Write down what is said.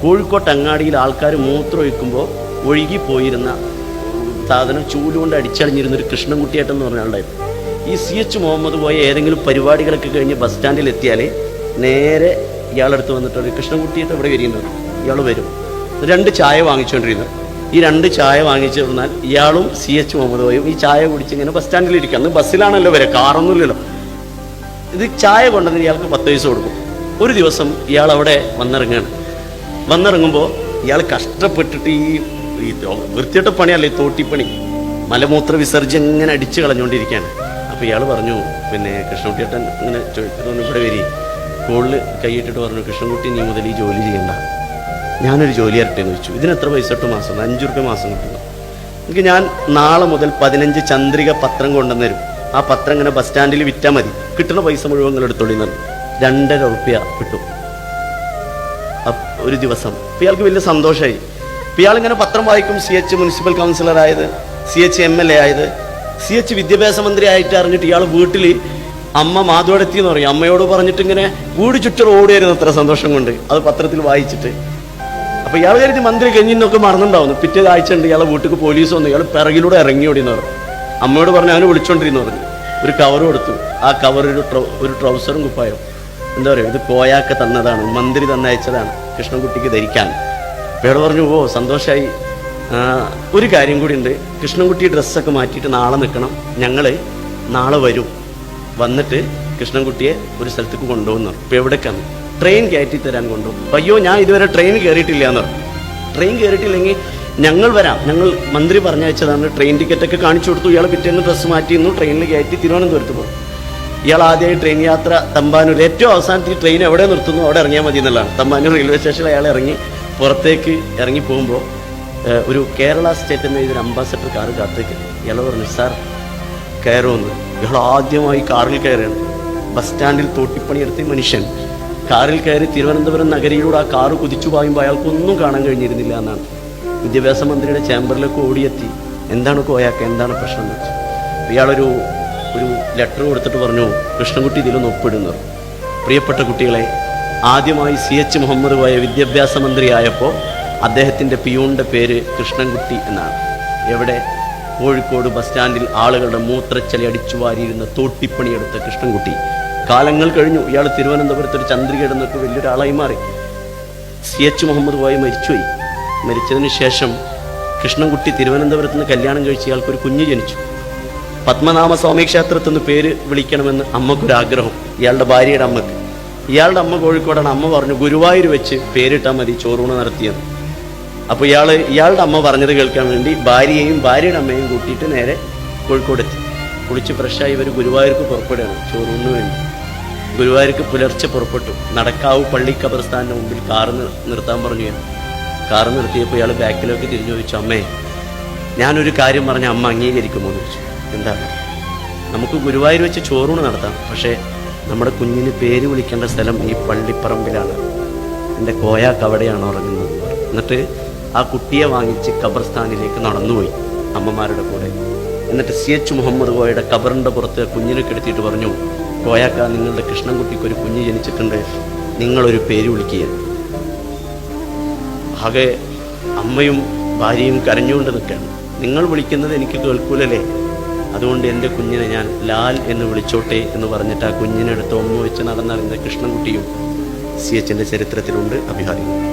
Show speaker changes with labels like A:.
A: കോഴിക്കോട്ട് അങ്ങാടിയിൽ ആൾക്കാർ മൂത്രമൊഴിക്കുമ്പോൾ ഒഴുകിപ്പോയിരുന്ന സാധനം ചൂലുകൊണ്ട് അടിച്ചളിഞ്ഞിരുന്നൊരു കൃഷ്ണൻകുട്ടിയേട്ടെന്ന് പറഞ്ഞ ആളുണ്ടായിരുന്നു. ഈ CH മുഹമ്മദ് പോയ ഏതെങ്കിലും പരിപാടികളൊക്കെ കഴിഞ്ഞ് ബസ് സ്റ്റാൻഡിൽ എത്തിയാൽ നേരെ ഇയാളെടുത്ത് വന്നിട്ട് ഒരു കൃഷ്ണൻകുട്ടിയേട്ട് ഇവിടെ വരികയുണ്ടാവും. ഇയാൾ വരും, 2 ചായ വാങ്ങിച്ചുകൊണ്ടിരുന്നത്. ഈ 2 ചായ വാങ്ങിച്ചു തന്നാൽ ഇയാളും CH മുഹമ്മദ് പോയും ഈ ചായ കുടിച്ച് ഇങ്ങനെ ബസ് സ്റ്റാൻഡിൽ ഇരിക്കുക. അന്ന് ബസ്സിലാണല്ലോ വരെ, കാറൊന്നുമില്ലല്ലോ. ഇത് ചായ കൊണ്ടുവന്ന് ഇയാൾക്ക് 10 പൈസ കൊടുക്കും. ഒരു ദിവസം ഇയാൾ അവിടെ വന്നിറങ്ങുമ്പോൾ ഇയാൾ കഷ്ടപ്പെട്ടിട്ട് ഈ വൃത്തിയിട്ട പണിയല്ലേ, തോട്ടിപ്പണി, മലമൂത്ര വിസർജ്യം ഇങ്ങനെ അടിച്ച് കളഞ്ഞുകൊണ്ടിരിക്കുകയാണ്. അപ്പോൾ ഇയാൾ പറഞ്ഞു, പിന്നെ കൃഷ്ണൻകുട്ടിയേട്ടൻ ഇങ്ങനെ ചോദിക്കുന്നു, ഇവിടെ വരി. കോളിൽ കൈയിട്ടിട്ട് പറഞ്ഞു, കൃഷ്ണൻകുട്ടി നീ മുതൽ ഈ ജോലി ചെയ്യണ്ട, ഞാനൊരു ജോലി തരട്ടെ എന്ന് ചോദിച്ചു. ഇതിന് എത്ര പൈസ ഇട്ട് മാസം? 5 രൂപ മാസം കിട്ടുന്നു. എനിക്ക് ഞാൻ നാളെ മുതൽ 15 ചന്ദ്രിക പത്രം കൊണ്ടുവന്ന് തരും. ആ പത്രം ഇങ്ങനെ ബസ് സ്റ്റാൻഡിൽ വിറ്റാൽ മതി, കിട്ടുന്ന പൈസ മുഴുവൻ നിങ്ങൾ എടുത്തോളി എന്ന് പറഞ്ഞു. 2.5 രൂപ കിട്ടും ഒരു ദിവസം. അപ്പോൾ ഇയാൾക്ക് വലിയ സന്തോഷമായി. അപ്പോൾ ഇയാളിങ്ങനെ പത്രം വായിക്കും. CH മുനിസിപ്പൽ കൗൺസിലറായത്, CH MLA ആയത്, CH വിദ്യാഭ്യാസ മന്ത്രി ആയിട്ട് അറിഞ്ഞിട്ട് ഇയാൾ വീട്ടിൽ അമ്മ മാധവടത്തി എന്ന് പറയും, അമ്മയോട് പറഞ്ഞിട്ട് ഇങ്ങനെ വീട് ചുറ്റും ഓടിയായിരുന്നു അത്ര സന്തോഷം കൊണ്ട് അത് പത്രത്തിൽ വായിച്ചിട്ട്. അപ്പോൾ ഇയാൾ കരുതി മന്ത്രി കഴിഞ്ഞിന്നൊക്കെ മറന്നുണ്ടാവുന്നു. പിറ്റേ ആഴ്ച ഉണ്ട് ഇയാളെ വീട്ടിൽ പോലീസ് വന്നു. ഇയാൾ പിറകിലൂടെ ഇറങ്ങിയോടിയെന്ന് പറഞ്ഞു. അമ്മയോട് പറഞ്ഞു, അവന് വിളിച്ചോണ്ടിരുന്നു പറഞ്ഞു. ഒരു കവർ കൊടുത്തു. ആ കവർ ഒരു ട്രൗസറും കുപ്പായോ, എന്താ പറയുക, ഇത് കോയാക്ക തന്നതാണ്, മന്ത്രി തന്നയച്ചതാണ് കൃഷ്ണൻകുട്ടിക്ക് ധരിക്കാൻ. അപ്പോൾ ഇയാൾ പറഞ്ഞു, ഓ സന്തോഷമായി. ഒരു കാര്യം കൂടി ഉണ്ട്, കൃഷ്ണൻകുട്ടി ഡ്രസ്സൊക്കെ മാറ്റിയിട്ട് നാളെ നിൽക്കണം, ഞങ്ങൾ നാളെ വരും, വന്നിട്ട് കൃഷ്ണൻകുട്ടിയെ ഒരു സ്ഥലത്തേക്ക് കൊണ്ടുപോകുന്നു. ഇപ്പോൾ എവിടേക്കാണ്? ട്രെയിൻ കയറ്റി തരാൻ കൊണ്ടുപോകും. അയ്യോ ഞാൻ ഇതുവരെ ട്രെയിൻ കയറിയിട്ടില്ല എന്ന് പറഞ്ഞു. ട്രെയിൻ കയറിയിട്ടില്ലെങ്കിൽ ഞങ്ങൾ വരാം, ഞങ്ങൾ മന്ത്രി പറഞ്ഞയച്ചതാണ്. ട്രെയിൻ ടിക്കറ്റൊക്കെ കാണിച്ചു കൊടുത്തു. ഇയാൾ പിറ്റേന്ന് ഡ്രസ്സ് മാറ്റിയിരുന്നു, ട്രെയിനിൽ കയറ്റി തിരുവനന്തപുരത്ത് പോകും. ഇയാൾ ആദ്യമായി ട്രെയിൻ യാത്ര തമ്പാനൂർ, ഏറ്റവും അവസാനത്തിൽ ട്രെയിൻ എവിടെ നിർത്തുന്നു അവിടെ ഇറങ്ങിയാൽ മതി എന്നുള്ളതാണ്. തമ്പാനൂർ റെയിൽവേ സ്റ്റേഷനിൽ അയാൾ ഇറങ്ങി പുറത്തേക്ക് ഇറങ്ങി പോകുമ്പോൾ ഒരു കേരള സ്റ്റേറ്റ് എന്ന ഒരു അംബാസഡർ കാറ് കാത്തേക്ക്. ഇയാൾ പറഞ്ഞു, സാർ കയറുമെന്ന്. ഇയാൾ ആദ്യമായി കാറിൽ കയറുകയാണ്. ബസ് സ്റ്റാൻഡിൽ തോട്ടിപ്പണിയെടുത്ത മനുഷ്യൻ കാറിൽ കയറി തിരുവനന്തപുരം നഗരിയിലൂടെ ആ കാറ് കുതിച്ചു പായുമ്പോൾ അയാൾക്കൊന്നും കാണാൻ കഴിഞ്ഞിരുന്നില്ല എന്നാണ്. വിദ്യാഭ്യാസ മന്ത്രിയുടെ ചേംബറിലേക്ക് ഓടിയെത്തി, എന്താണ് കോയാക്ക, എന്താണ് പ്രശ്നം എന്ന് വെച്ചാൽ ഇയാളൊരു ലെറ്റർ കൊടുത്തിട്ട് പറഞ്ഞു, കൃഷ്ണൻകുട്ടി ഇതിലൊന്ന് ഒപ്പിടുന്നു. പ്രിയപ്പെട്ട കുട്ടികളെ, ആദ്യമായി CH മുഹമ്മദ് പോയ വിദ്യാഭ്യാസ മന്ത്രിയായപ്പോൾ അദ്ദേഹത്തിൻ്റെ പിയൂണിൻ്റെ പേര് കൃഷ്ണൻകുട്ടി എന്നാണ്. എവിടെ? കോഴിക്കോട് ബസ് സ്റ്റാൻഡിൽ ആളുകളുടെ മൂത്രച്ചലി അടിച്ചു വാരിയിരുന്ന തോട്ടിപ്പണിയെടുത്ത കൃഷ്ണൻകുട്ടി. കാലങ്ങൾ കഴിഞ്ഞു, ഇയാൾ തിരുവനന്തപുരത്ത് ഒരു ചന്ദ്രിക ഇടുന്നൊക്കെ വലിയൊരാളായി മാറി. CH മുഹമ്മദ് പോയി മരിച്ചുപോയി. മരിച്ചതിന് ശേഷം കൃഷ്ണൻകുട്ടി തിരുവനന്തപുരത്ത് നിന്ന് കല്യാണം കഴിച്ച് ഇയാൾക്കൊരു കുഞ്ഞ് ജനിച്ചു. പത്മനാഭസ്വാമി ക്ഷേത്രത്തിൽ നിന്ന് പേര് വിളിക്കണമെന്ന് അമ്മക്കൊരാഗ്രഹം, ഇയാളുടെ ഭാര്യയുടെ അമ്മക്ക്. ഇയാളുടെ അമ്മ കോഴിക്കോടാണ്. അമ്മ പറഞ്ഞു, ഗുരുവായൂർ വെച്ച് പേരിട്ടാൽ മതി ചോറൂണ് നടത്തിയത്. അപ്പോൾ ഇയാളുടെ അമ്മ പറഞ്ഞത് കേൾക്കാൻ വേണ്ടി ഭാര്യയെയും ഭാര്യയുടെ അമ്മയും കൂട്ടിയിട്ട് നേരെ കോഴിക്കോടെത്തി. കുളിച്ച് ഫ്രഷായി ഇവർ ഗുരുവായൂർക്ക് പുറപ്പെടുകയാണ് ചോറൂണിന് വേണ്ടി. ഗുരുവായൂർക്ക് പുലർച്ചെ പുറപ്പെട്ടു. നടക്കാവ് പള്ളി ഖബർസ്ഥാനിന് മുമ്പിൽ കാറ് നിർത്താൻ പറഞ്ഞു. കാറ് നിർത്തിയപ്പോൾ ഇയാൾ ബാക്കിലേക്ക് തിരിഞ്ഞു ചോദിച്ചു, അമ്മേ ഞാനൊരു കാര്യം പറഞ്ഞ അമ്മ അംഗീകരിക്കുമോ എന്ന് ചോദിച്ചു. എന്താണ്? നമുക്ക് ഗുരുവായൂർ വെച്ച് ചോറൂണ് നടത്താം, പക്ഷേ നമ്മുടെ കുഞ്ഞിന് പേര് വിളിക്കേണ്ട സ്ഥലം ഈ പള്ളിപ്പറമ്പിലാണ്, എൻ്റെ കോയാക്ക് അവിടെയാണ് ഉറങ്ങുന്നത്. എന്നിട്ട് ആ കുട്ടിയെ വാങ്ങിച്ച് ഖബർസ്ഥാനിലേക്ക് നടന്നുപോയി അമ്മമാരുടെ കൂടെ. എന്നിട്ട് CH മുഹമ്മദ് കോയയുടെ ഖബറിൻ്റെ പുറത്ത് കുഞ്ഞിനെ കെടുത്തിയിട്ട് പറഞ്ഞു, കോയാക്ക, നിങ്ങളുടെ കൃഷ്ണൻകുട്ടിക്ക് ഒരു കുഞ്ഞ് ജനിച്ചിട്ടുണ്ട്, നിങ്ങളൊരു പേര് വിളിക്കുക. ആകെ അമ്മയും ഭാര്യയും കരഞ്ഞുകൊണ്ട് നിൽക്കുകയാണ്. നിങ്ങൾ വിളിക്കുന്നത് എനിക്ക് കേൾക്കൂലല്ലേ, അതുകൊണ്ട് എൻ്റെ കുഞ്ഞിനെ ഞാൻ ലാൽ എന്ന് വിളിച്ചോട്ടെ എന്ന് പറഞ്ഞിട്ട് ആ കുഞ്ഞിനെടുത്ത് ഒന്നു വെച്ച് നടന്നറിഞ്ഞ കൃഷ്ണൻകുട്ടിയും CHൻ്റെ ചരിത്രത്തിലുണ്ട്. അഭിഹാരിക്കുന്നു.